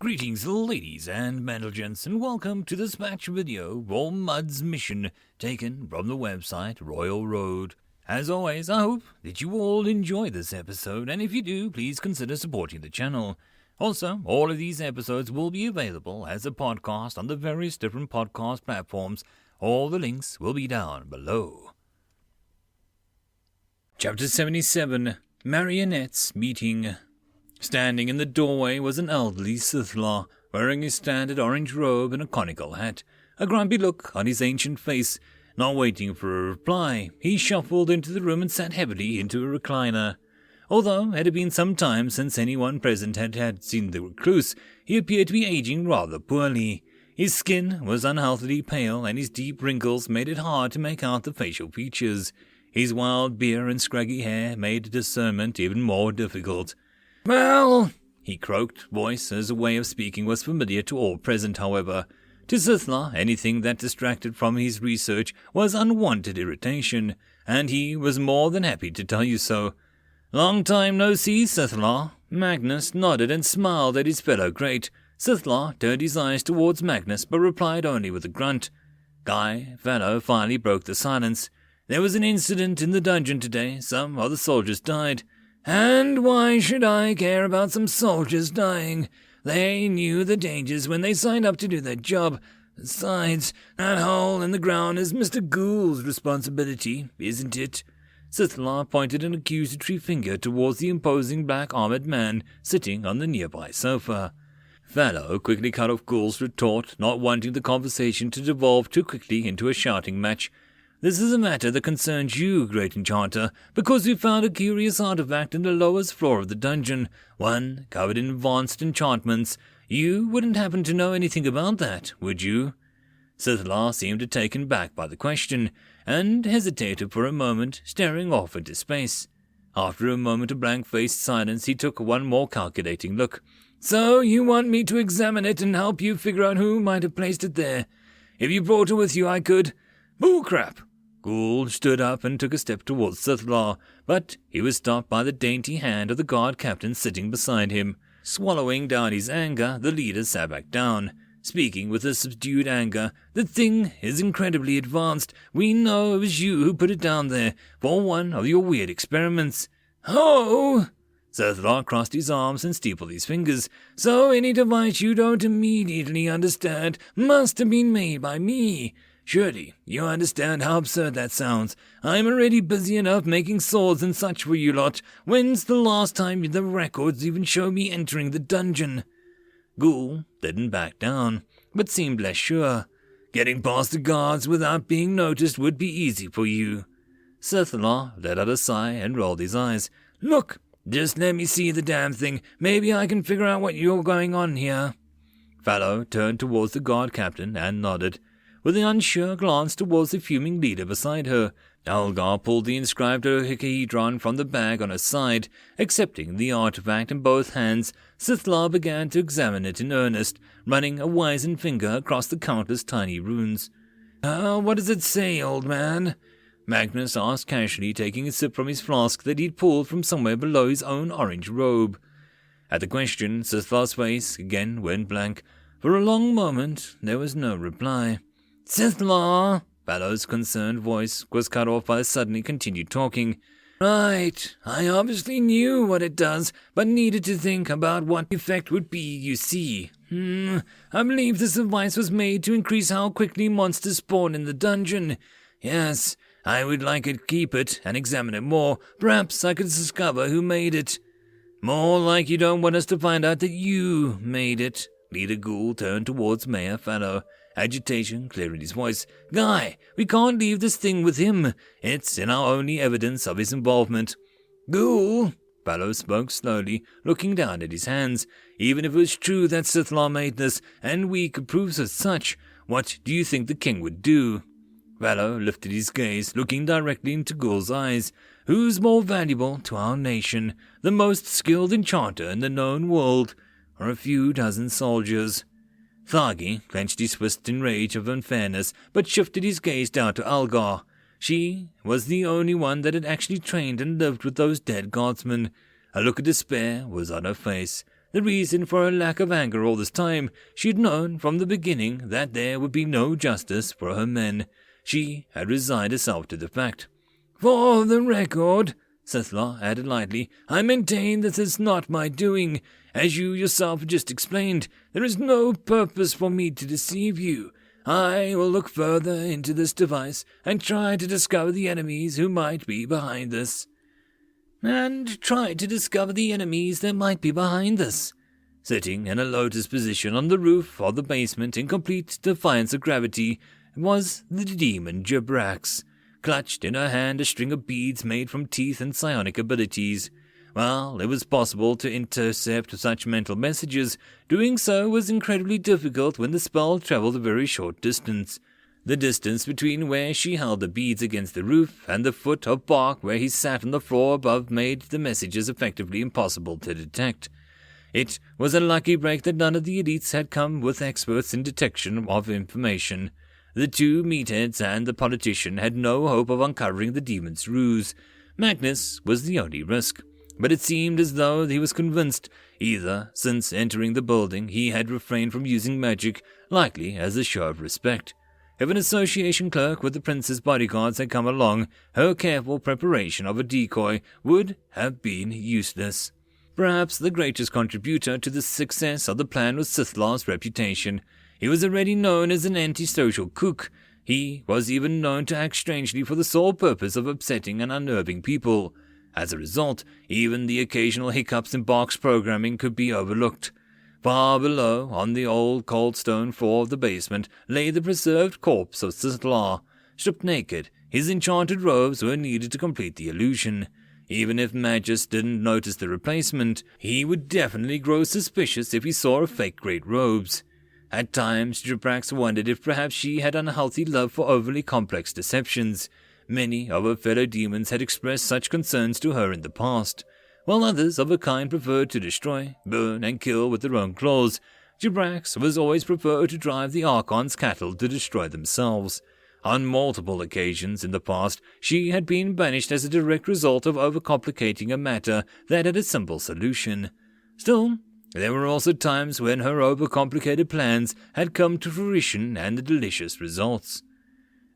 Greetings ladies and gents, and welcome to this match video for Mud's mission taken from the website Royal Road. As always, I hope that you all enjoy this episode, and if you do, please consider supporting the channel. Also, all of these episodes will be available as a podcast on the various different podcast platforms. All the links will be down below. Chapter 77, Marionettes Meeting. Standing in the doorway was an elderly Sithla, wearing his standard orange robe and a conical hat, a grumpy look on his ancient face. Not waiting for a reply, he shuffled into the room and sat heavily into a recliner. Although it had been some time since anyone present had seen the recluse, he appeared to be aging rather poorly. His skin was unhealthily pale, and his deep wrinkles made it hard to make out the facial features. His wild beard and scraggy hair made discernment even more difficult. "Well," he croaked, voice as a way of speaking was familiar to all present, however. To Sithla, anything that distracted from his research was unwanted irritation, and he was more than happy to tell you so. "Long time no see, Sithla." Magnus nodded and smiled at his fellow great. Sithla turned his eyes towards Magnus, but replied only with a grunt. Guy Fellow finally broke the silence. "There was an incident in the dungeon today. Some of the soldiers died." "And why should I care about some soldiers dying? They knew the dangers when they signed up to do their job. Besides, that hole in the ground is Mr. Ghoul's responsibility, isn't it?" Sithla pointed an accusatory finger towards the imposing black-armored man sitting on the nearby sofa. Fellow quickly cut off Ghoul's retort, not wanting the conversation to devolve too quickly into a shouting match. "This is a matter that concerns you, Great Enchanter, because we found a curious artifact in the lowest floor of the dungeon, one covered in advanced enchantments. You wouldn't happen to know anything about that, would you?" Sithla seemed taken back by the question, and hesitated for a moment, staring off into space. After a moment of blank-faced silence, he took one more calculating look. "So you want me to examine it and help you figure out who might have placed it there? If you brought it with you, I could—" "Bullcrap!" Ghoul stood up and took a step towards Sithla, but he was stopped by the dainty hand of the guard captain sitting beside him. Swallowing down his anger, the leader sat back down, speaking with a subdued anger. "The thing is incredibly advanced. We know it was you who put it down there for one of your weird experiments." "Oh!" Sithla crossed his arms and steepled his fingers. "So any device you don't immediately understand must have been made by me. Surely you understand how absurd that sounds. I'm already busy enough making swords and such for you lot. When's the last time the records even show me entering the dungeon?" Ghoul didn't back down, but seemed less sure. "Getting past the guards without being noticed would be easy for you." Sithla let out a sigh and rolled his eyes. "Look, just let me see the damn thing. Maybe I can figure out what you're going on here." Fallow turned towards the guard captain and nodded, with an unsure glance towards the fuming leader beside her. Algar pulled the inscribed dodecahedron from the bag on her side. Accepting the artifact in both hands, Sithla began to examine it in earnest, running a wizened finger across the countless tiny runes. "What does it say, old man?" Magnus asked casually, taking a sip from his flask that he'd pulled from somewhere below his own orange robe. At the question, Sithla's face again went blank. For a long moment there was no reply. "Sithla!" Fallow's concerned voice was cut off by suddenly continued talking. "Right, I obviously knew what it does, but needed to think about what the effect would be, you see. I believe this device was made to increase how quickly monsters spawn in the dungeon. Yes, I would like to keep it and examine it more. Perhaps I could discover who made it." "More like you don't want us to find out that you made it." Leader Ghoul turned towards Mayor Fallow, agitation clear in his voice. "Guy, we can't leave this thing with him. It's in our only evidence of his involvement." "Ghoul," Fallow spoke slowly, looking down at his hands. "Even if it was true that Sithla made this, and we could prove as such, what do you think the king would do?" Fallow lifted his gaze, looking directly into Ghoul's eyes. "Who's more valuable to our nation, the most skilled enchanter in the known world, or a few dozen soldiers?" Thargi clenched his fist in rage of unfairness, but shifted his gaze down to Algar. She was the only one that had actually trained and lived with those dead guardsmen. A look of despair was on her face. The reason for her lack of anger all this time, she had known from the beginning that there would be no justice for her men. She had resigned herself to the fact. "For the record," Sithla added lightly, "I maintain that this is not my doing. As you yourself just explained, there is no purpose for me to deceive you. I will look further into this device and try to discover the enemies who might be behind this." "And try to discover the enemies that might be behind this." Sitting in a lotus position on the roof of the basement in complete defiance of gravity was the demon Jibrax, clutched in her hand a string of beads made from teeth and psionic abilities. While it was possible to intercept such mental messages, doing so was incredibly difficult when the spell traveled a very short distance. The distance between where she held the beads against the roof and the foot of bark where he sat on the floor above made the messages effectively impossible to detect. It was a lucky break that none of the elites had come with experts in detection of information. The two meatheads and the politician had no hope of uncovering the demon's ruse. Magnus was the only risk. But it seemed as though he was convinced, either since entering the building he had refrained from using magic, likely as a show of respect. If an association clerk with the prince's bodyguards had come along, her careful preparation of a decoy would have been useless. Perhaps the greatest contributor to the success of the plan was Sithla's reputation. He was already known as an antisocial kook. He was even known to act strangely for the sole purpose of upsetting and unnerving people. As a result, even the occasional hiccups in Bark's programming could be overlooked. Far below, on the old cold stone floor of the basement, lay the preserved corpse of Sithla. Stripped naked, his enchanted robes were needed to complete the illusion. Even if Magus didn't notice the replacement, he would definitely grow suspicious if he saw fake great robes. At times, Jibrax wondered if perhaps she had unhealthy love for overly complex deceptions. Many of her fellow demons had expressed such concerns to her in the past, while others of her kind preferred to destroy, burn, and kill with their own claws. Jibrax was always preferred to drive the Archon's cattle to destroy themselves. On multiple occasions in the past, she had been banished as a direct result of overcomplicating a matter that had a simple solution. Still, there were also times when her overcomplicated plans had come to fruition and the delicious results.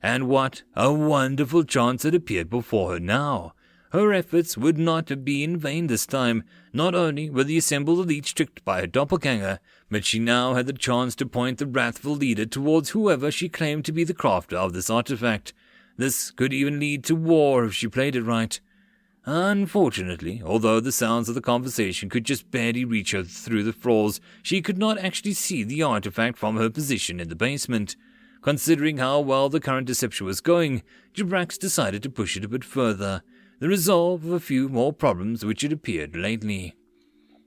And what a wonderful chance had appeared before her now! Her efforts would not be in vain this time. Not only were the assembled elites tricked by her doppelganger, but she now had the chance to point the wrathful leader towards whoever she claimed to be the crafter of this artifact. This could even lead to war if she played it right. Unfortunately, although the sounds of the conversation could just barely reach her through the floors, she could not actually see the artifact from her position in the basement. Considering how well the current deception was going, Jibrax decided to push it a bit further, the resolve of a few more problems which had appeared lately.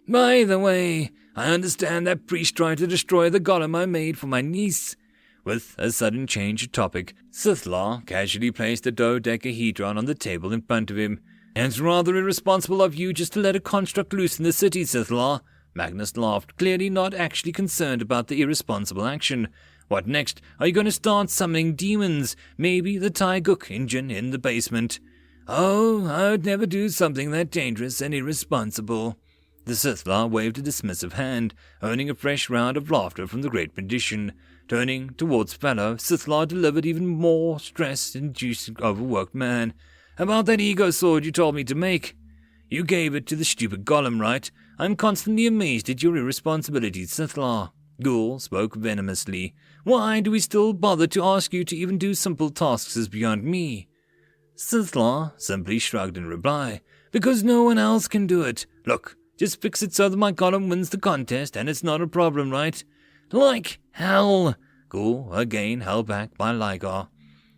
"By the way, I understand that priest tried to destroy the golem I made for my niece." With a sudden change of topic, Sithla casually placed a dodecahedron on the table in front of him. "It's rather irresponsible of you just to let a construct loose in the city, Sithla." Magnus laughed, clearly not actually concerned about the irresponsible action. "What next? Are you going to start summoning demons? Maybe the Taiguk engine in the basement?" "Oh, I would never do something that dangerous and irresponsible." The Sithla waved a dismissive hand, earning a fresh round of laughter from the great magician. Turning towards Fellow, Sithla delivered even more stress-induced overworked man. "About that ego sword you told me to make. You gave it to the stupid golem, right? I'm constantly amazed at your irresponsibilities, Sithla." Ghoul spoke venomously. "Why do we still bother to ask you to even do simple tasks is beyond me." Sithla simply shrugged in reply. "Because no one else can do it. Look, just fix it so that my golem wins the contest and it's not a problem, right?" "Like hell!" Ghoul, again held back by Ligar.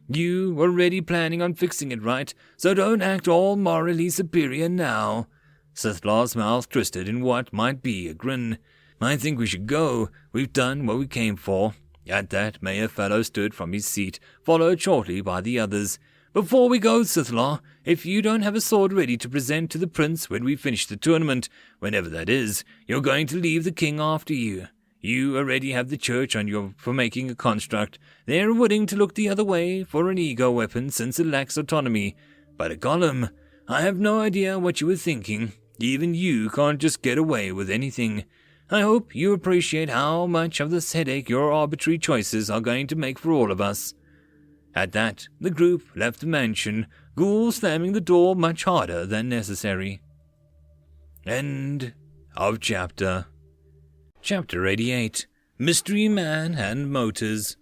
"You were already planning on fixing it, right? So don't act all morally superior now." Sithla's mouth twisted in what might be a grin. "I think we should go. We've done what we came for." At that, Mayor Fellow stood from his seat, followed shortly by the others. "Before we go, Sithla, if you don't have a sword ready to present to the prince when we finish the tournament, whenever that is, you're going to leave the king after you. You already have the church on you for making a construct. They're willing to look the other way for an ego weapon since it lacks autonomy. But a golem, I have no idea what you were thinking. Even you can't just get away with anything. I hope you appreciate how much of this headache your arbitrary choices are going to make for all of us." At that, the group left the mansion, Ghoul slamming the door much harder than necessary. End of chapter. Chapter 88. Mystery Man and Motors.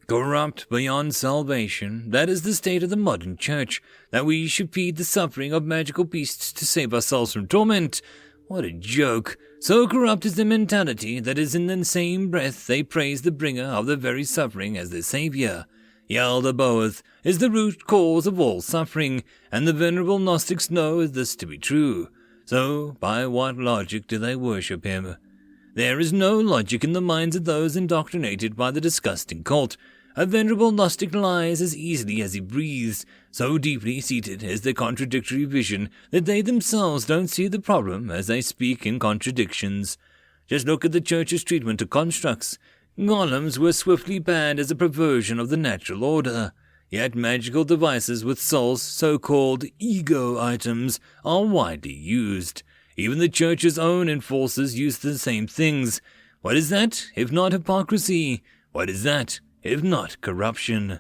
Corrupt beyond salvation, that is the state of the modern church, that we should feed the suffering of magical beasts to save ourselves from torment. What a joke! So corrupt is their mentality that is in the same breath they praise the bringer of their very suffering as their saviour. Yaldabaoth is the root cause of all suffering, and the venerable Gnostics know this to be true. So, by what logic do they worship him? There is no logic in the minds of those indoctrinated by the disgusting cult. A venerable Gnostic lies as easily as he breathes, so deeply seated is their contradictory vision that they themselves don't see the problem as they speak in contradictions. Just look at the Church's treatment of constructs. Golems were swiftly banned as a perversion of the natural order, yet magical devices with souls, so-called ego items, are widely used. Even the Church's own enforcers use the same things. What is that, if not hypocrisy? What is that, if not corruption?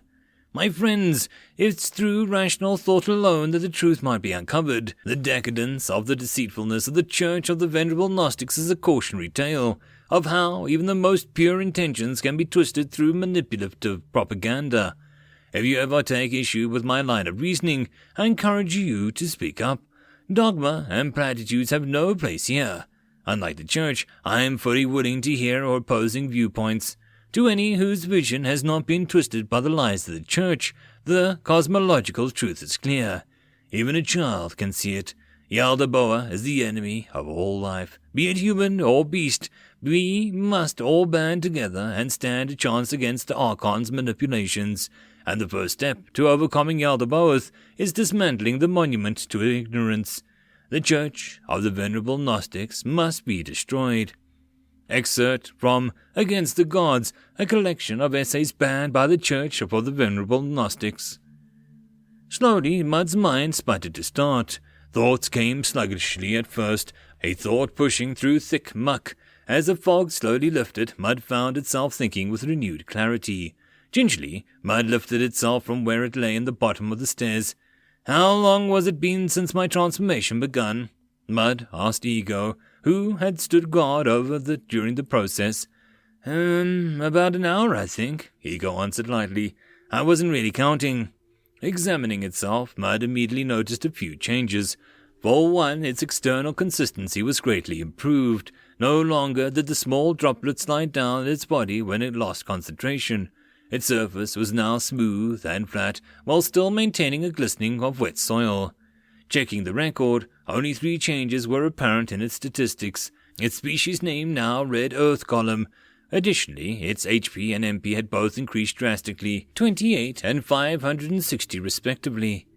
My friends, it's through rational thought alone that the truth might be uncovered. The decadence of the deceitfulness of the Church of the venerable Gnostics is a cautionary tale of how even the most pure intentions can be twisted through manipulative propaganda. If you ever take issue with my line of reasoning, I encourage you to speak up. Dogma and platitudes have no place here. Unlike the Church, I am fully willing to hear opposing viewpoints. To any whose vision has not been twisted by the lies of the Church, the cosmological truth is clear. Even a child can see it. Yaldabaoth is the enemy of all life, be it human or beast. We must all band together and stand a chance against the Archon's manipulations, and the first step to overcoming Yaldabaoth is dismantling the monument to ignorance. The Church of the venerable Gnostics must be destroyed. Excerpt from Against the Gods, a collection of essays banned by the Church for the venerable Gnostics. Slowly, Mud's mind sputtered to start. Thoughts came sluggishly at first, a thought pushing through thick muck. As the fog slowly lifted, Mud found itself thinking with renewed clarity. Gingerly, Mud lifted itself from where it lay in the bottom of the stairs. How long was it been since my transformation begun? Mud asked Ego, who had stood guard over during the process. About an hour, I think, Ego answered lightly. I wasn't really counting. Examining itself, Mud immediately noticed a few changes. For one, its external consistency was greatly improved. No longer did the small droplets slide down its body when it lost concentration. Its surface was now smooth and flat, while still maintaining a glistening of wet soil. Checking the record, only 3 changes were apparent in its statistics. Its species name now read Earth Column. Additionally, its HP and MP had both increased drastically, 28 and 560 respectively.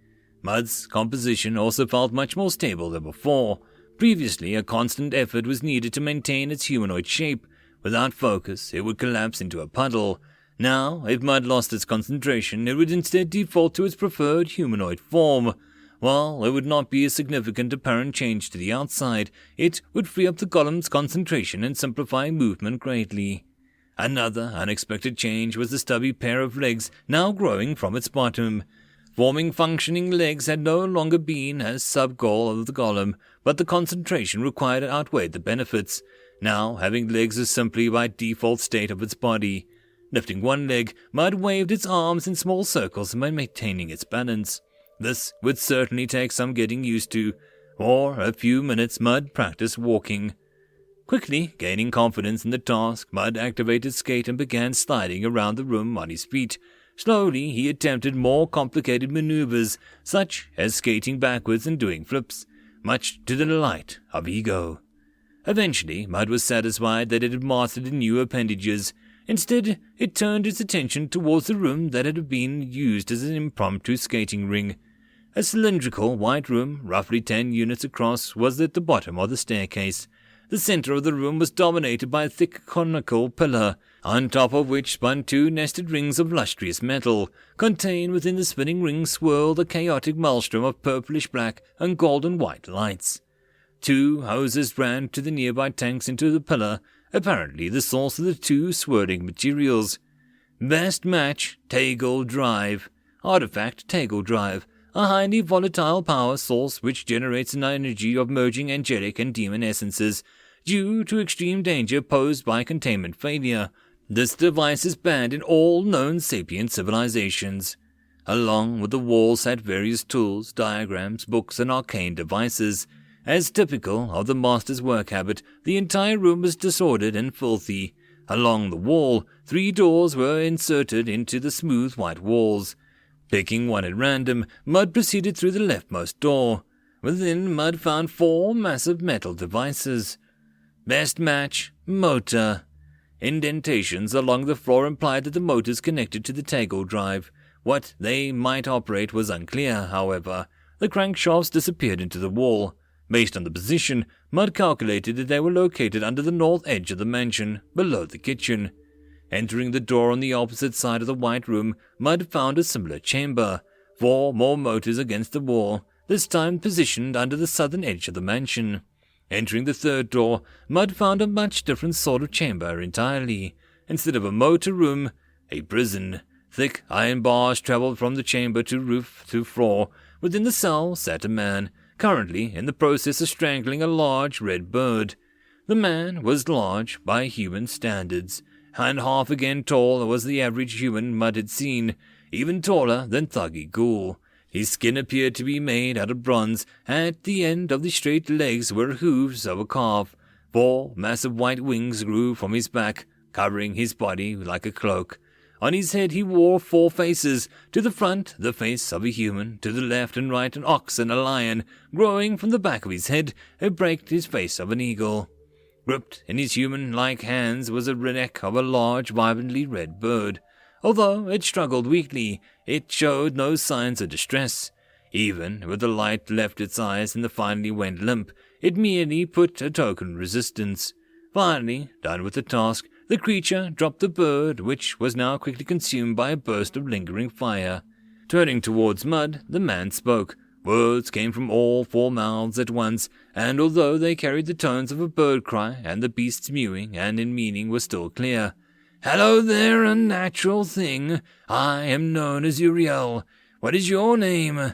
Mud's composition also felt much more stable than before. Previously, a constant effort was needed to maintain its humanoid shape. Without focus, it would collapse into a puddle. Now, if Mud lost its concentration, it would instead default to its preferred humanoid form. While it would not be a significant apparent change to the outside, it would free up the golem's concentration and simplify movement greatly. Another unexpected change was the stubby pair of legs now growing from its bottom. Forming functioning legs had no longer been a sub-goal of the golem, but the concentration required outweighed the benefits. Now, having legs is simply by default state of its body. Lifting one leg, Mud waved its arms in small circles by maintaining its balance. This would certainly take some getting used to. For a few minutes, Mud practiced walking. Quickly gaining confidence in the task, Mud activated Skate and began sliding around the room on his feet. Slowly, he attempted more complicated maneuvers, such as skating backwards and doing flips, much to the delight of Ego. Eventually, Mud was satisfied that it had mastered the new appendages. Instead, it turned its attention towards the room that had been used as an impromptu skating ring. A cylindrical white room, roughly 10 units across, was at the bottom of the staircase. The center of the room was dominated by a thick conical pillar, on top of which spun 2 nested rings of lustrous metal. Contained within the spinning ring swirled a chaotic maelstrom of purplish black and golden white lights. 2 hoses ran to the nearby tanks into the pillar, apparently the source of the 2 swirling materials. Best match, Tegel Drive. Artifact Tegel Drive, a highly volatile power source which generates an energy of merging angelic and demon essences due to extreme danger posed by containment failure. This device is banned in all known sapient civilizations. Along with the wall sat various tools, diagrams, books, and arcane devices. As typical of the master's work habit, the entire room was disordered and filthy. Along the wall, 3 doors were inserted into the smooth white walls. Picking one at random, Mud proceeded through the leftmost door. Within, Mud found 4 massive metal devices. Best match, motor. Indentations along the floor implied that the motors connected to the Tegel drive. What they might operate was unclear, however. The crankshafts disappeared into the wall. Based on the position, Mud calculated that they were located under the north edge of the mansion, below the kitchen. Entering the door on the opposite side of the white room, Mud found a similar chamber. 4 more motors against the wall, this time positioned under the southern edge of the mansion. Entering the 3rd door, Mud found a much different sort of chamber entirely. Instead of a motor room, a prison. Thick iron bars traveled from the chamber to roof to floor. Within the cell sat a man, currently in the process of strangling a large red bird. The man was large by human standards, and half again tall was the average human Mud had seen, even taller than Thuggy Ghoul. His skin appeared to be made out of bronze. At the end of the straight legs were hooves of a calf. 4 massive white wings grew from his back, covering his body like a cloak. On his head he wore 4 faces. To the front, the face of a human. To the left and right, an ox and a lion. Growing from the back of his head, braked his face of an eagle. Gripped in his human-like hands was a neck of a large, vibrantly red bird. Although it struggled weakly, it showed no signs of distress. Even with the light left its eyes and the finally went limp, it merely put a token resistance. Finally, done with the task, the creature dropped the bird, which was now quickly consumed by a burst of lingering fire. Turning towards Mud, the man spoke. Words came from all 4 mouths at once, and although they carried the tones of a bird cry and the beast's mewing, and in meaning were still clear. "Hello there, unnatural thing. I am known as Uriel. What is your name?"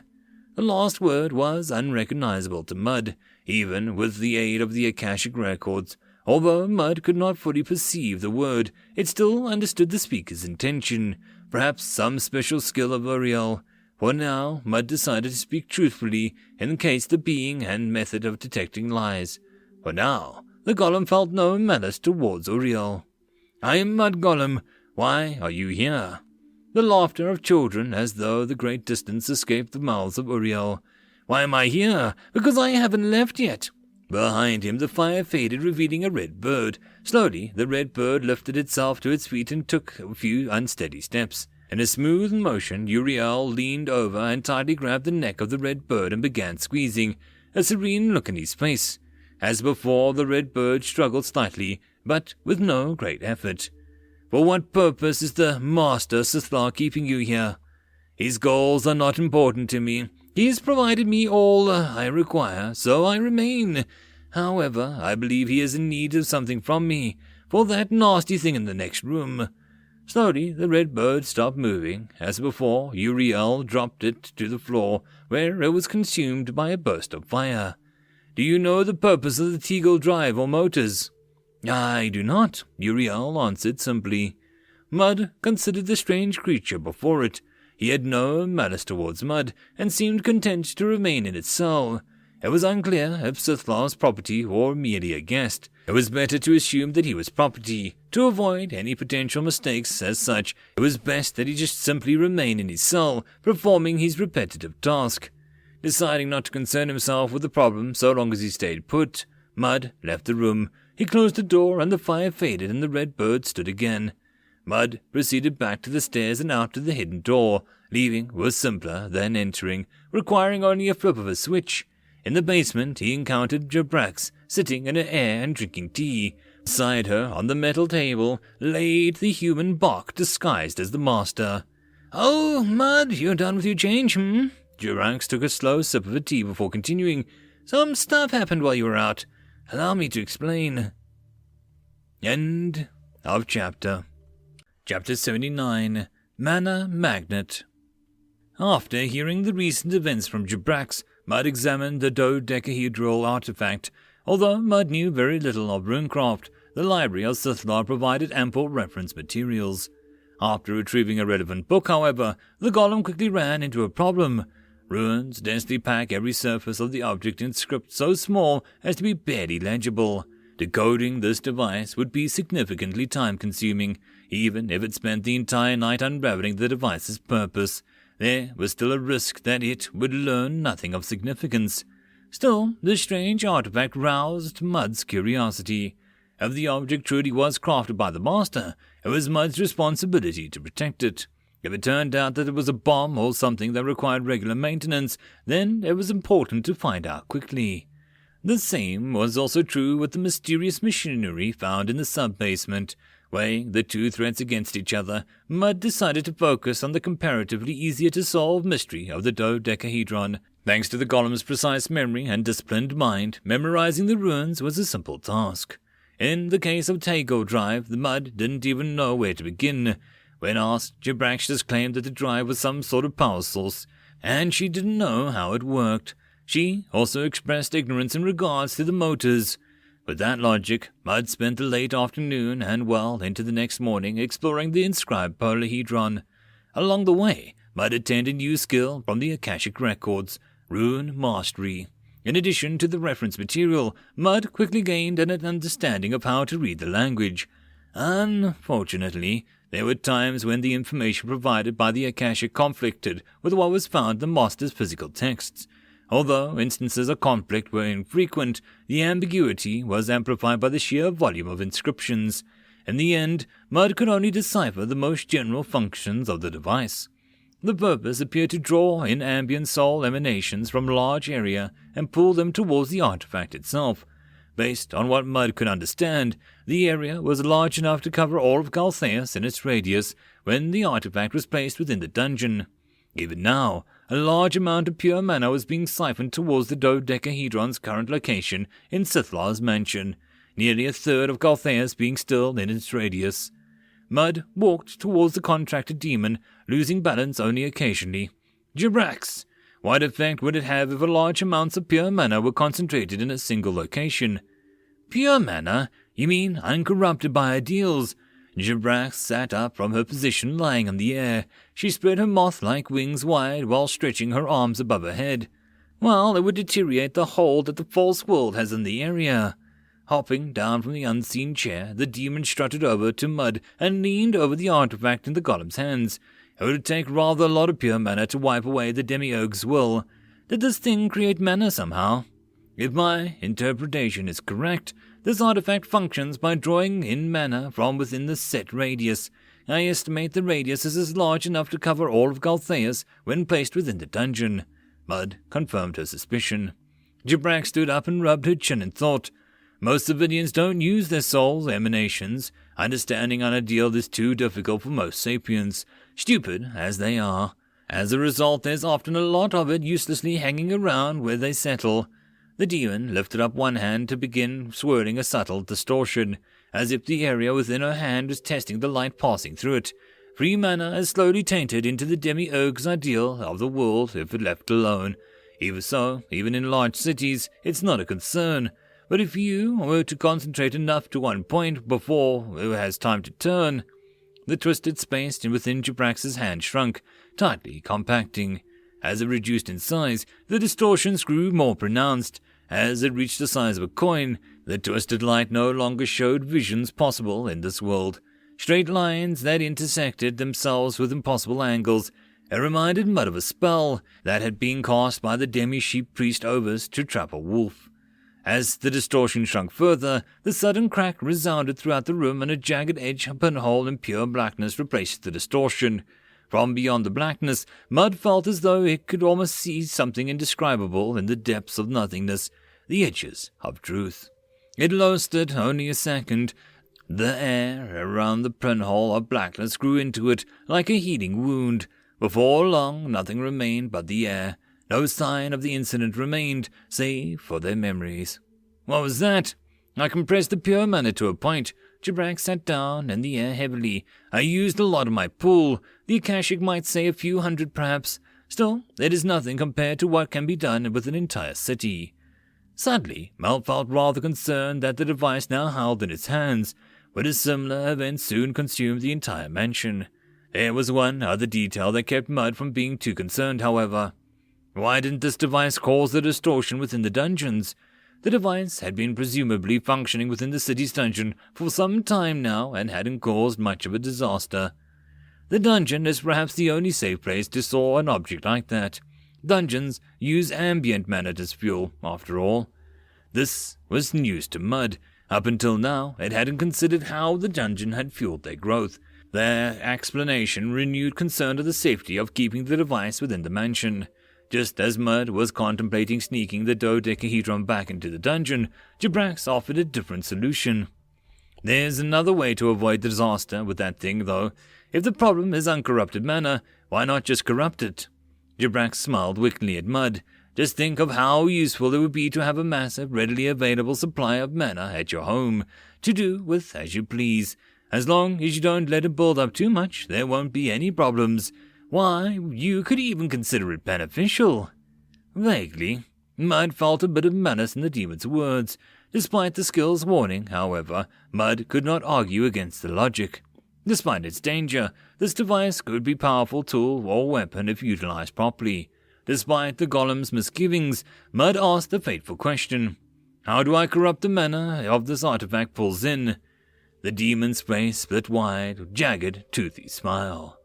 The last word was unrecognizable to Mud, even with the aid of the Akashic records. Although Mud could not fully perceive the word, it still understood the speaker's intention, perhaps some special skill of Uriel. For now, Mud decided to speak truthfully, in case the being and method of detecting lies. For now, the golem felt no malice towards Uriel. "I am Mud Golem. Why are you here?" The laughter of children, as though the great distance escaped the mouths of Uriel. "Why am I here? Because I haven't left yet." Behind him the fire faded, revealing a red bird. Slowly, the red bird lifted itself to its feet and took a few unsteady steps. In a smooth motion, Uriel leaned over and tightly grabbed the neck of the red bird and began squeezing, a serene look in his face. As before, the red bird struggled slightly, but with no great effort. "For what purpose is the Master Sithlar keeping you here?" "His goals are not important to me. He has provided me all I require, so I remain. However, I believe he is in need of something from me, for that nasty thing in the next room." Slowly, the red bird stopped moving. As before, Uriel dropped it to the floor, where it was consumed by a burst of fire. "Do you know the purpose of the Tegel drive or motors?" "I do not," Uriel answered simply. Mud considered the strange creature before it. He had no malice towards Mud, and seemed content to remain in its cell. It was unclear if Sithlar's property or merely a guest. It was better to assume that he was property. To avoid any potential mistakes as such, it was best that he just simply remain in his cell, performing his repetitive task. Deciding not to concern himself with the problem so long as he stayed put, Mud left the room. He closed the door and the fire faded and the red bird stood again. Mud proceeded back to the stairs and out to the hidden door. Leaving was simpler than entering, requiring only a flip of a switch. In the basement, he encountered Jabrax, sitting in her air and drinking tea. Beside her, on the metal table, laid the human Bach disguised as the master. "Oh, Mud, you're done with your change, Jabrax took a slow sip of her tea before continuing. Some stuff happened while you were out. Allow me to explain. End of chapter. Chapter 79, Mana Magnet. After hearing the recent events from Jibrax, Mud examined the dodecahedral artifact. Although Mud knew very little of runecraft, the library of Sithlar provided ample reference materials. After retrieving a relevant book, however, the golem quickly ran into a problem. Runes densely pack every surface of the object in script so small as to be barely legible. Decoding this device would be significantly time-consuming, even if it spent the entire night unraveling the device's purpose. There was still a risk that it would learn nothing of significance. Still, this strange artifact roused Mud's curiosity. If the object truly was crafted by the Master, it was Mud's responsibility to protect it. If it turned out that it was a bomb or something that required regular maintenance, then it was important to find out quickly. The same was also true with the mysterious machinery found in the sub-basement. Weighing the two threats against each other, Mud decided to focus on the comparatively easier-to-solve mystery of the dodecahedron. Thanks to the golem's precise memory and disciplined mind, memorizing the runes was a simple task. In the case of Tago Drive, the Mud didn't even know where to begin. When asked, Jibrax just claimed that the drive was some sort of power source, and she didn't know how it worked. She also expressed ignorance in regards to the motors. With that logic, Mud spent the late afternoon and well into the next morning exploring the inscribed polyhedron. Along the way, Mud attained a new skill from the Akashic records, Rune Mastery. In addition to the reference material, Mud quickly gained an understanding of how to read the language. Unfortunately, there were times when the information provided by the Akashic conflicted with what was found in the Master's physical texts. Although instances of conflict were infrequent, the ambiguity was amplified by the sheer volume of inscriptions. In the end, Mud could only decipher the most general functions of the device. The purpose appeared to draw in ambient soul emanations from a large area and pull them towards the artifact itself. Based on what Mud could understand, the area was large enough to cover all of Galtheus in its radius when the artifact was placed within the dungeon. Even now, a large amount of pure mana was being siphoned towards the dodecahedron's current location in Sithlar's mansion, nearly a third of Galtheus being still in its radius. Mud walked towards the contracted demon, losing balance only occasionally. Jibrax! What effect would it have if large amounts of pure mana were concentrated in a single location? Pure mana? You mean uncorrupted by ideals? Jibrax sat up from her position lying in the air. She spread her moth-like wings wide while stretching her arms above her head. Well, it would deteriorate the hold that the false world has in the area. Hopping down from the unseen chair, the demon strutted over to Mud and leaned over the artifact in the golem's hands. It would take rather a lot of pure mana to wipe away the demiurge's will. Did this thing create mana somehow? If my interpretation is correct, this artifact functions by drawing in mana from within the set radius. I estimate the radius is large enough to cover all of Galtheus when placed within the dungeon. Mud confirmed her suspicion. Jibrax stood up and rubbed her chin in thought. Most civilians don't use their soul's emanations. Understanding an ideal is too difficult for most sapiens, stupid as they are. As a result, there's often a lot of it uselessly hanging around where they settle. The demon lifted up one hand to begin swirling a subtle distortion, as if the area within her hand was testing the light passing through it. Free mana is slowly tainted into the demiurge's ideal of the world if it left alone. Even so, even in large cities, it's not a concern. But if you were to concentrate enough to one point before it has time to turn... The twisted space within Jibrax's hand shrunk, tightly compacting. As it reduced in size, the distortions grew more pronounced. As it reached the size of a coin, the twisted light no longer showed visions possible in this world. Straight lines that intersected themselves with impossible angles. It reminded Mud of a spell that had been cast by the demi-sheep priest Ovus to trap a wolf. As the distortion shrunk further, the sudden crack resounded throughout the room and a jagged edge pinhole in pure blackness replaced the distortion. From beyond the blackness, Mud felt as though it could almost see something indescribable in the depths of nothingness, the edges of truth. It lasted only a second. The air around the pinhole of blackness grew into it like a healing wound. Before long, nothing remained but the air. No sign of the incident remained, save for their memories. What was that? I compressed the pure mana to a point. Jabrak sat down in the air heavily. I used a lot of my pool. The Akashic might say a few hundred perhaps. Still, it is nothing compared to what can be done with an entire city. Sadly, Mel felt rather concerned that the device now held in its hands, but a similar event soon consumed the entire mansion. There was one other detail that kept Mud from being too concerned, however. Why didn't this device cause the distortion within the dungeons? The device had been presumably functioning within the city's dungeon for some time now and hadn't caused much of a disaster. The dungeon is perhaps the only safe place to store an object like that. Dungeons use ambient mana as fuel, after all. This was news to Mud. Up until now, it hadn't considered how the dungeon had fueled their growth. Their explanation renewed concern of the safety of keeping the device within the mansion. Just as Mud was contemplating sneaking the dodecahedron back into the dungeon, Jabrax offered a different solution. There's another way to avoid disaster with that thing, though. If the problem is uncorrupted mana, why not just corrupt it? Jabrax smiled wickedly at Mud. Just think of how useful it would be to have a massive, readily available supply of mana at your home, to do with as you please. As long as you don't let it build up too much, there won't be any problems. Why, you could even consider it beneficial. Vaguely, Mud felt a bit of menace in the demon's words. Despite the skill's warning, however, Mud could not argue against the logic. Despite its danger, this device could be a powerful tool or weapon if utilized properly. Despite the golem's misgivings, Mud asked the fateful question. How do I corrupt the mana of this artifact pulls in? The demon's face split wide, jagged, toothy smile.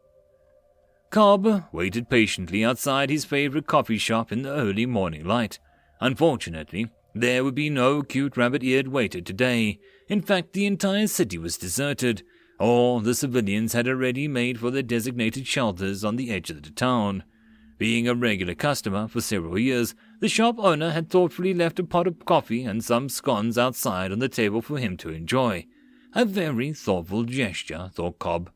Cobb waited patiently outside his favorite coffee shop in the early morning light. Unfortunately, there would be no cute rabbit-eared waiter today. In fact, the entire city was deserted. All the civilians had already made for their designated shelters on the edge of the town. Being a regular customer for several years, the shop owner had thoughtfully left a pot of coffee and some scones outside on the table for him to enjoy. A very thoughtful gesture, thought Cobb.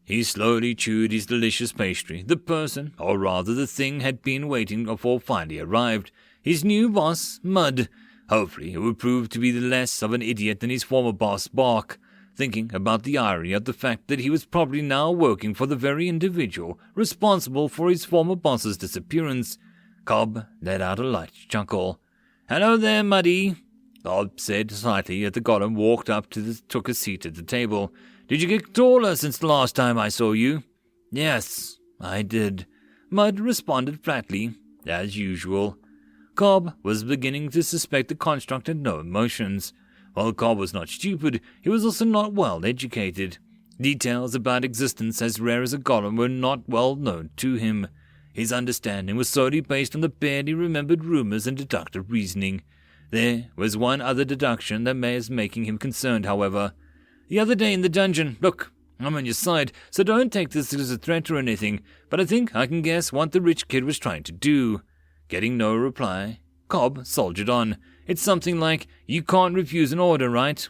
He slowly chewed his delicious pastry. The person, or rather the thing, had been waiting for finally arrived. His new boss, Mud. Hopefully it would prove to be less of an idiot than his former boss, Bark. Thinking about the irony of the fact that he was probably now working for the very individual responsible for his former boss's disappearance, Cobb let out a light chuckle. "Hello there, Muddy," Cobb said slightly as the golem walked up took a seat at the table. "Did you get taller since the last time I saw you?" "Yes, I did," Mud responded flatly, as usual. Cobb was beginning to suspect the construct had no emotions. While Cobb was not stupid, he was also not well educated. Details about existence as rare as a golem were not well known to him. His understanding was solely based on the barely remembered rumors and deductive reasoning. There was one other deduction that was making him concerned, however. "The other day in the dungeon, look, I'm on your side, so don't take this as a threat or anything, but I think I can guess what the rich kid was trying to do." Getting no reply, Cobb soldiered on. "It's something like, you can't refuse an order, right?"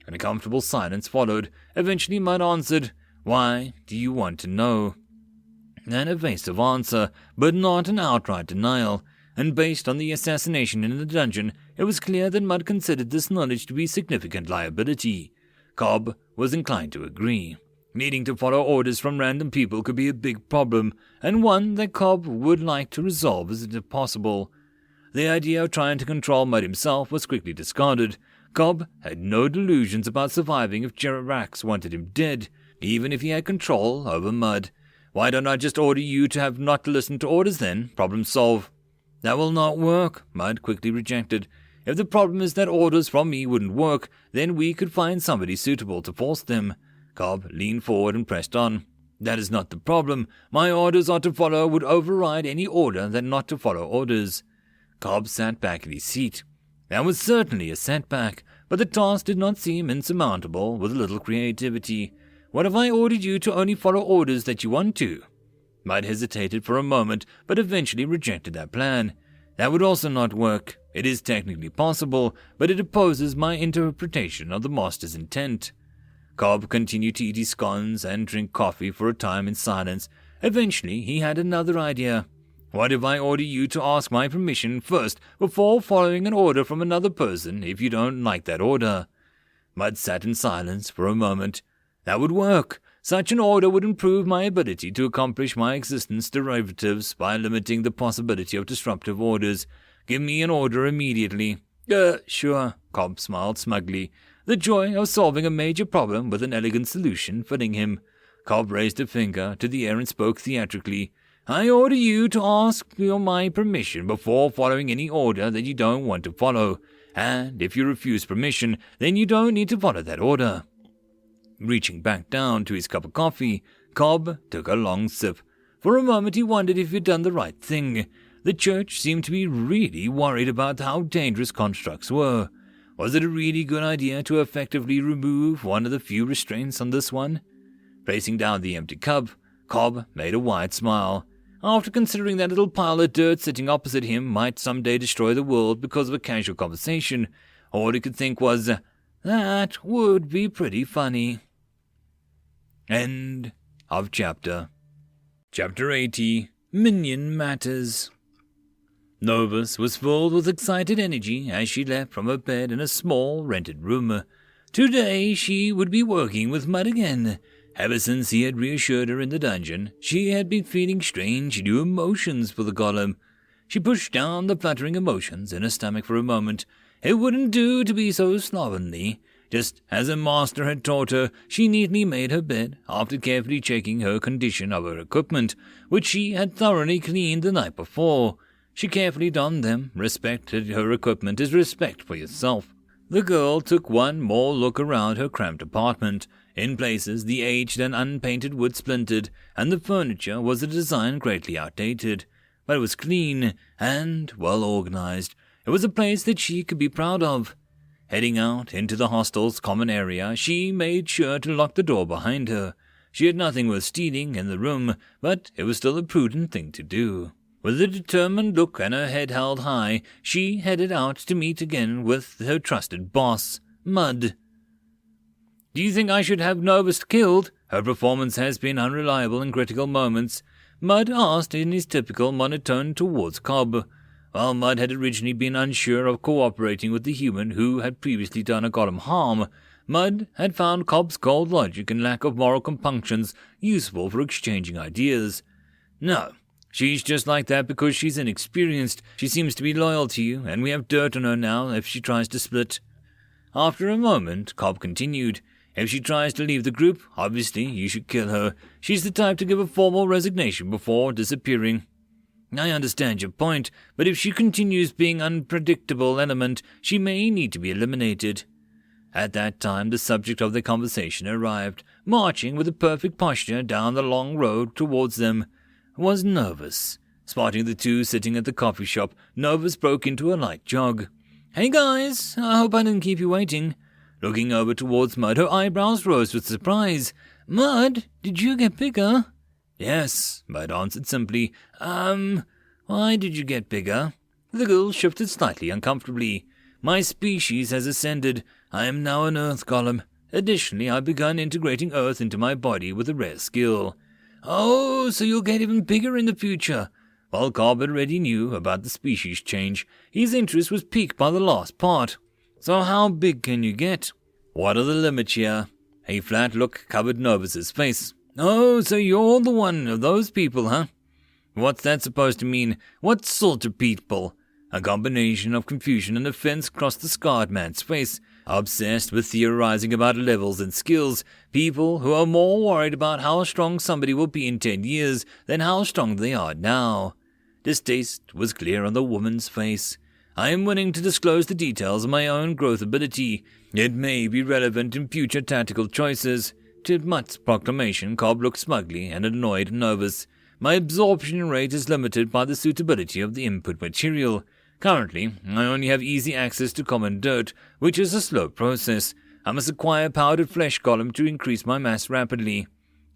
And a comfortable silence followed. Eventually Mud answered, "Why do you want to know?" An evasive answer, but not an outright denial. And based on the assassination in the dungeon, it was clear that Mud considered this knowledge to be significant liability. Cobb was inclined to agree. Needing to follow orders from random people could be a big problem, and one that Cobb would like to resolve as possible. The idea of trying to control Mud himself was quickly discarded. Cobb had no delusions about surviving if Jerax wanted him dead, even if he had control over Mud. "Why don't I just order you to have not to listen to orders then? Problem solved." "That will not work," Mud quickly rejected. "If the problem is that orders from me wouldn't work, then we could find somebody suitable to force them." Cobb leaned forward and pressed on. "That is not the problem. My orders are to follow would override any order that not to follow orders." Cobb sat back in his seat. That was certainly a setback, but the task did not seem insurmountable with a little creativity. "What if I ordered you to only follow orders that you want to?" Mud hesitated for a moment, but eventually rejected that plan. "That would also not work. It is technically possible, but it opposes my interpretation of the master's intent." Cobb continued to eat his scones and drink coffee for a time in silence. Eventually he had another idea. What if I order you to ask my permission first before following an order from another person if you don't like that order? Mud sat in silence for a moment. That would work. Such an order would improve my ability to accomplish my existence derivatives by limiting the possibility of disruptive orders. Give me an order immediately. Sure, Cobb smiled smugly, the joy of solving a major problem with an elegant solution filling him. Cobb raised a finger to the air and spoke theatrically. I order you to ask my permission before following any order that you don't want to follow, and if you refuse permission, then you don't need to follow that order. Reaching back down to his cup of coffee, Cobb took a long sip. For a moment he wondered if he'd done the right thing. The church seemed to be really worried about how dangerous constructs were. Was it a really good idea to effectively remove one of the few restraints on this one? Placing down the empty cup, Cobb made a wide smile. After considering that little pile of dirt sitting opposite him might someday destroy the world because of a casual conversation, all he could think was, that would be pretty funny. End of chapter. Chapter 80. Minion Matters. Novus was filled with excited energy as she left from her bed in a small rented room. Today she would be working with Mud again. Ever since he had reassured her in the dungeon, she had been feeling strange new emotions for the golem. She pushed down the fluttering emotions in her stomach for a moment. It wouldn't do to be so slovenly. Just as her master had taught her, she neatly made her bed, after carefully checking her condition of her equipment, which she had thoroughly cleaned the night before. She carefully donned them, respected her equipment as respect for yourself. The girl took one more look around her cramped apartment. In places, the aged and unpainted wood splintered, and the furniture was a design greatly outdated. But it was clean and well organized. It was a place that she could be proud of. Heading out into the hostel's common area, she made sure to lock the door behind her. She had nothing worth stealing in the room, but it was still a prudent thing to do. With a determined look and her head held high, she headed out to meet again with her trusted boss, Mud. Do you think I should have Novus killed? Her performance has been unreliable in critical moments, Mud asked in his typical monotone towards Cobb. While Mud had originally been unsure of cooperating with the human who had previously done a golem harm, Mud had found Cobb's cold logic and lack of moral compunctions useful for exchanging ideas. No, she's just like that because she's inexperienced. She seems to be loyal to you, and we have dirt on her now if she tries to split. After a moment, Cobb continued, if she tries to leave the group, obviously you should kill her. She's the type to give a formal resignation before disappearing. I understand your point, but if she continues being an unpredictable element, she may need to be eliminated. At that time, the subject of the conversation arrived, marching with a perfect posture down the long road towards them. Was Novus. Spotting the two sitting at the coffee shop, Novus broke into a light jog. Hey guys, I hope I didn't keep you waiting. Looking over towards Mud, her eyebrows rose with surprise. Mud, did you get bigger? Yes, Mud answered simply. Why did you get bigger? The girl shifted slightly uncomfortably. My species has ascended. I am now an earth golem. Additionally, I've begun integrating earth into my body with a rare skill. Oh, so you'll get even bigger in the future. While Cobb already knew about the species change, his interest was piqued by the last part. So how big can you get? What are the limits here? A flat look covered Novus's face. Oh, so you're the one of those people, huh? What's that supposed to mean? What sort of people? A combination of confusion and offense crossed the scarred man's face. Obsessed with theorizing about levels and skills, people who are more worried about how strong somebody will be in 10 years than how strong they are now. Distaste was clear on the woman's face. I am willing to disclose the details of my own growth ability. It may be relevant in future tactical choices. To Mutt's proclamation, Cobb looked smugly and annoyed Novus. My absorption rate is limited by the suitability of the input material. Currently, I only have easy access to common dirt, which is a slow process. I must acquire powdered flesh column to increase my mass rapidly.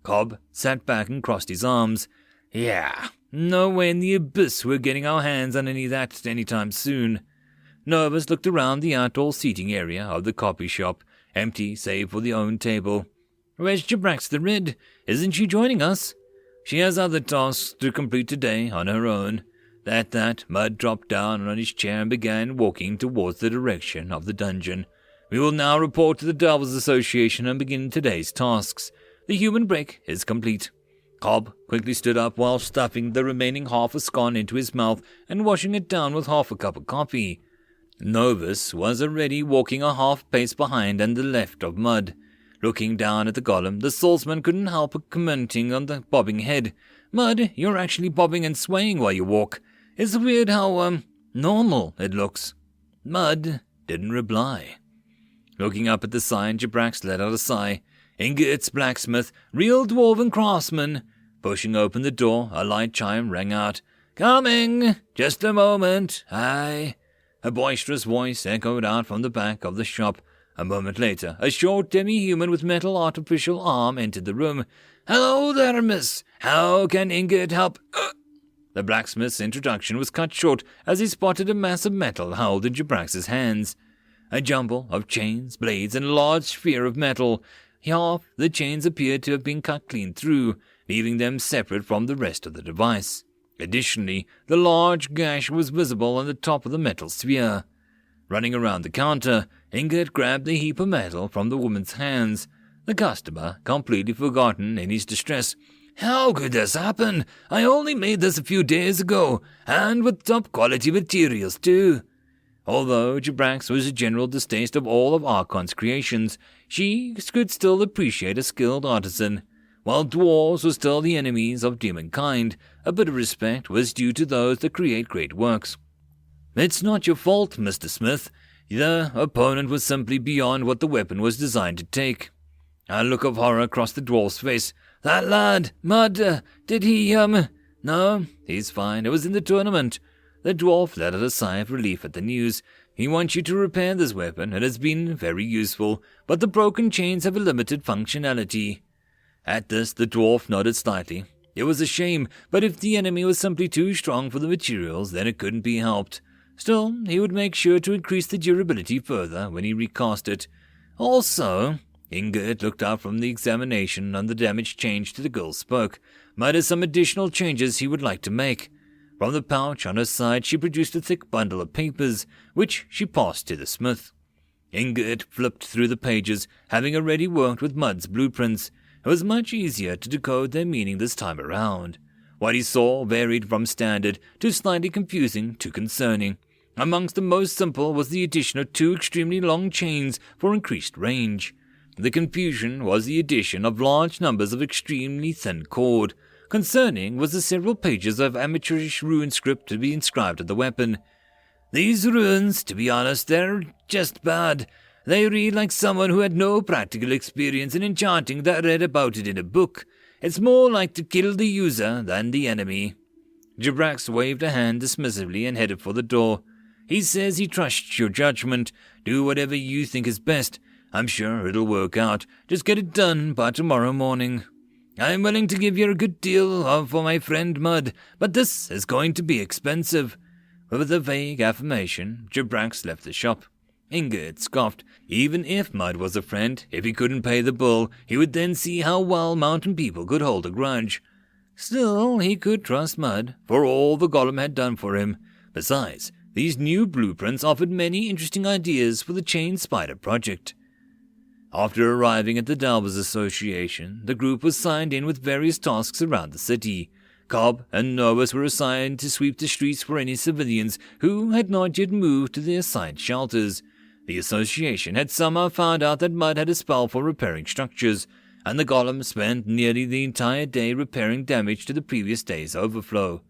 Cobb sat back and crossed his arms. Yeah, no way in the abyss we're getting our hands on any of that anytime soon. Novus looked around the outdoor seating area of the coffee shop, empty save for the own table. Where's Jabrax the Red? Isn't she joining us? She has other tasks to complete today on her own. At that, Mud dropped down on his chair and began walking towards the direction of the dungeon. We will now report to the Devils Association and begin today's tasks. The human break is complete. Cobb quickly stood up while stuffing the remaining half a scone into his mouth and washing it down with half a cup of coffee. Novus was already walking a half pace behind and the left of Mud. Looking down at the golem, the swordsman couldn't help but commenting on the bobbing head. Mud, you're actually bobbing and swaying while you walk. It's weird how, normal it looks. Mud didn't reply. Looking up at the sign, Jibrax let out a sigh. Ingots, blacksmith, real dwarven craftsman. Pushing open the door, a light chime rang out. Coming! Just a moment. Aye. A boisterous voice echoed out from the back of the shop. A moment later, a short demi-human with metal artificial arm entered the room. Hello there, miss. How can Ingot help? The blacksmith's introduction was cut short as he spotted a mass of metal held in Jibrax's hands. A jumble of chains, blades, and a large sphere of metal. Half the chains appeared to have been cut clean through, leaving them separate from the rest of the device. Additionally, the large gash was visible on the top of the metal sphere. Running around the counter, Ingot grabbed the heap of metal from the woman's hands. The customer, completely forgotten in his distress. How could this happen? I only made this a few days ago, and with top-quality materials, too. Although Jibrax was a general distaste of all of Archon's creations, she could still appreciate a skilled artisan. While dwarves were still the enemies of demonkind, a bit of respect was due to those that create great works. It's not your fault, Mr. Smith. The opponent was simply beyond what the weapon was designed to take. A look of horror crossed the dwarf's face. That lad, Mud, did he, No, he's fine. It was in the tournament. The dwarf let out a sigh of relief at the news. He wants you to repair this weapon. It has been very useful, but the broken chains have a limited functionality. At this, the dwarf nodded slightly. It was a shame, but if the enemy was simply too strong for the materials, then it couldn't be helped. Still, he would make sure to increase the durability further when he recast it. Also, Ingot looked up from the examination on the damaged chain to the girl spoke. Might have some additional changes he would like to make. From the pouch on her side, she produced a thick bundle of papers, which she passed to the smith. Ingot flipped through the pages, having already worked with Mud's blueprints. It was much easier to decode their meaning this time around. What he saw varied from standard to slightly confusing to concerning. Amongst the most simple was the addition of 2 extremely long chains for increased range. The confusion was the addition of large numbers of extremely thin cord. Concerning was the several pages of amateurish rune script to be inscribed on the weapon. These runes, to be honest, they're just bad. They read like someone who had no practical experience in enchanting that read about it in a book. It's more like to kill the user than the enemy. Jibrax waved a hand dismissively and headed for the door. He says he trusts your judgment. Do whatever you think is best. I'm sure it'll work out. Just get it done by tomorrow morning. I'm willing to give you a good deal for my friend Mud, but this is going to be expensive. With a vague affirmation, Jibrax left the shop. Ingot scoffed. Even if Mud was a friend, if he couldn't pay the bill, he would then see how well mountain people could hold a grudge. Still, he could trust Mud, for all the golem had done for him. Besides, these new blueprints offered many interesting ideas for the Chain Spider project. After arriving at the Devils Association, the group was signed in with various tasks around the city. Cobb and Novus were assigned to sweep the streets for any civilians who had not yet moved to their assigned shelters. The association had somehow found out that Mud had a spell for repairing structures, and the golem spent nearly the entire day repairing damage to the previous day's overflow.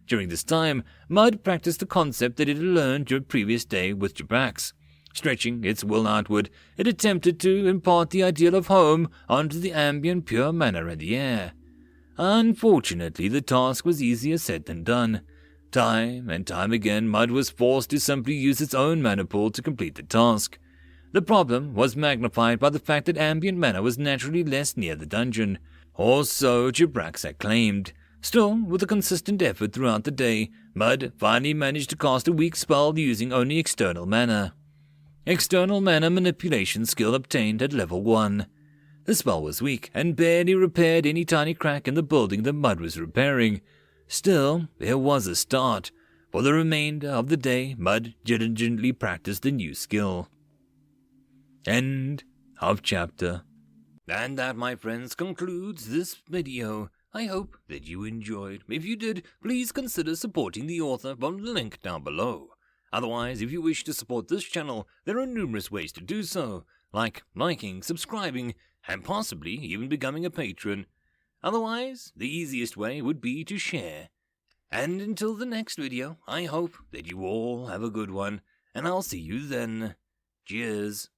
During this time, Mud practiced the concept that it had learned during the previous day with Jibrax. Stretching its will outward, it attempted to impart the ideal of home onto the ambient pure manner in the air. Unfortunately, the task was easier said than done. Time and time again, Mud was forced to simply use its own mana pool to complete the task. The problem was magnified by the fact that ambient mana was naturally less near the dungeon, or so Jibrax had claimed. Still, with a consistent effort throughout the day, Mud finally managed to cast a weak spell using only external mana. External mana manipulation skill obtained at level 1. The spell was weak and barely repaired any tiny crack in the building the mud was repairing. Still, there was a start. For the remainder of the day, Mud diligently practiced the new skill. End of chapter. And that, my friends, concludes this video. I hope that you enjoyed. If you did, please consider supporting the author from the link down below. Otherwise, if you wish to support this channel, there are numerous ways to do so, like liking, subscribing, and possibly even becoming a patron. Otherwise, the easiest way would be to share. And until the next video, I hope that you all have a good one, and I'll see you then. Cheers.